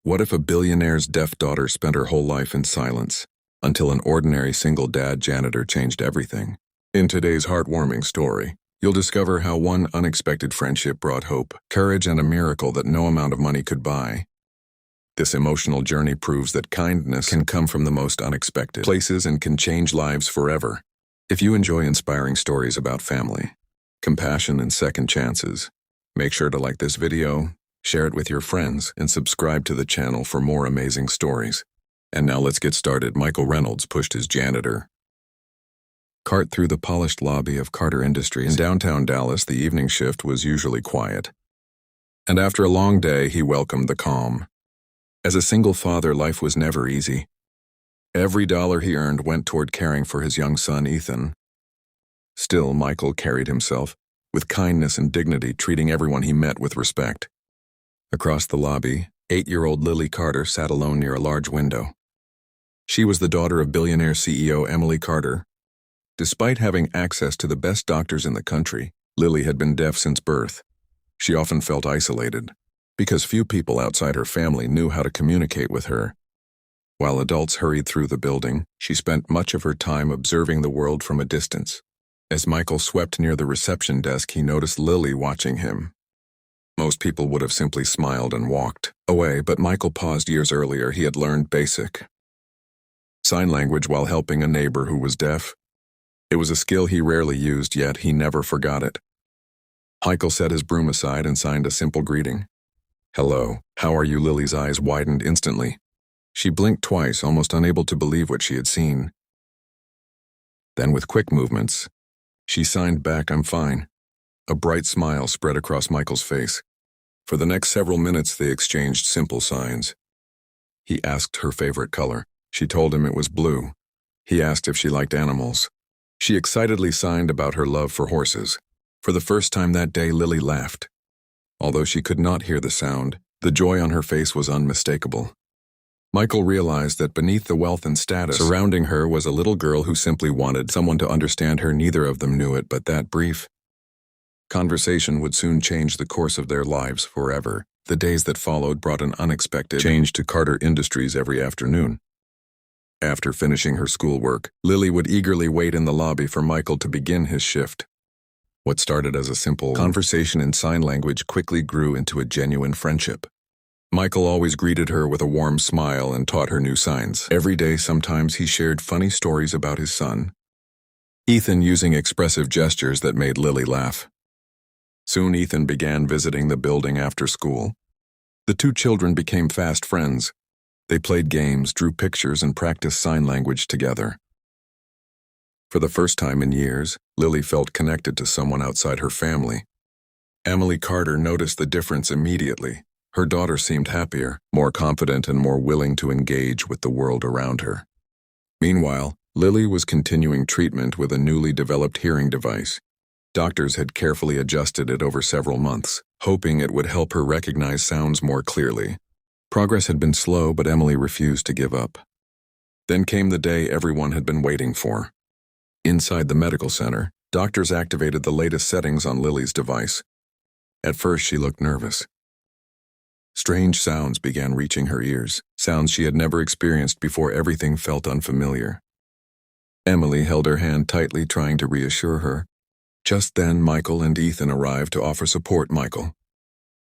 What if a billionaire's deaf daughter spent her whole life in silence, until an ordinary single dad janitor changed everything? In today's heartwarming story, you'll discover how one unexpected friendship brought hope, courage, and a miracle that no amount of money could buy. This emotional journey proves that kindness can come from the most unexpected places and can change lives forever. If you enjoy inspiring stories about family, compassion, and second chances, make sure to like this video, share it with your friends, and subscribe to the channel for more amazing stories. And now let's get started. Michael Reynolds pushed his janitor cart through the polished lobby of Carter Industries. In downtown Dallas, the evening shift was usually quiet. And after a long day, he welcomed the calm. As a single father, life was never easy. Every dollar he earned went toward caring for his young son, Ethan. Still, Michael carried himself with kindness and dignity, treating everyone he met with respect. Across the lobby, 8-year-old Lily Carter sat alone near a large window. She was the daughter of Billionaire CEO Emily Carter. Despite having access to the best doctors in the country, Lily had been deaf since birth. She often felt isolated, because few people outside her family knew how to communicate with her. While adults hurried through the building, she spent much of her time observing the world from a distance. As Michael swept near the reception desk, he noticed Lily watching him. Most people would have simply smiled and walked away, but Michael paused. Years earlier, he had learned basic sign language while helping a neighbor who was deaf. It was a skill he rarely used, yet he never forgot it. Michael set his broom aside and signed a simple greeting. "Hello, how are you?" Lily's eyes widened instantly. She blinked twice, almost unable to believe what she had seen. Then, with quick movements, she signed back, "I'm fine." A bright smile spread across Michael's face. For the next several minutes, they exchanged simple signs. He asked her favorite color. She told him it was blue. He asked if she liked animals. She excitedly signed about her love for horses. For the first time that day, Lily laughed. Although she could not hear the sound, the joy on her face was unmistakable. Michael realized that beneath the wealth and status surrounding her was a little girl who simply wanted someone to understand her. Neither of them knew it, but that brief conversation would soon change the course of their lives forever. The days that followed brought an unexpected change to Carter Industries every afternoon. After finishing her schoolwork, Lily would eagerly wait in the lobby for Michael to begin his shift. What started as a simple conversation in sign language quickly grew into a genuine friendship. Michael always greeted her with a warm smile and taught her new signs. Every day, sometimes he shared funny stories about his son, Ethan, using expressive gestures that made Lily laugh. Soon Ethan began visiting the building after school. The two children became fast friends. They played games, drew pictures, and practiced sign language together. For the first time in years, Lily felt connected to someone outside her family. Emily Carter noticed the difference immediately. Her daughter seemed happier, more confident, and more willing to engage with the world around her. Meanwhile, Lily was continuing treatment with a newly developed hearing device. Doctors had carefully adjusted it over several months, hoping it would help her recognize sounds more clearly. Progress had been slow, but Emily refused to give up. Then came the day everyone had been waiting for. Inside the medical center, doctors activated the latest settings on Lily's device. At first, she looked nervous. Strange sounds began reaching her ears, sounds she had never experienced before. Everything felt unfamiliar. Emily held her hand tightly, trying to reassure her. Just then, Michael and Ethan arrived to offer support. Michael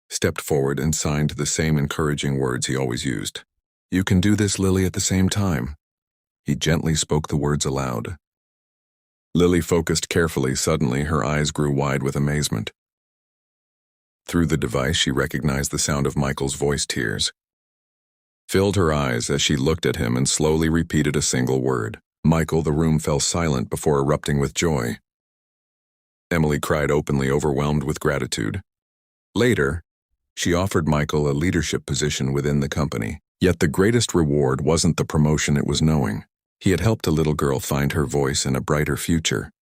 stepped forward and signed the same encouraging words he always used. "You can do this, Lily," at the same time. He gently spoke the words aloud. Lily focused carefully. Suddenly, her eyes grew wide with amazement. Through the device, she recognized the sound of Michael's voice. Tears filled her eyes as she looked at him and slowly repeated a single word. "Michael." The room fell silent before erupting with joy. Emily cried openly, overwhelmed with gratitude. Later, she offered Michael a leadership position within the company. Yet the greatest reward wasn't the promotion, it was knowing he had helped a little girl find her voice and a brighter future.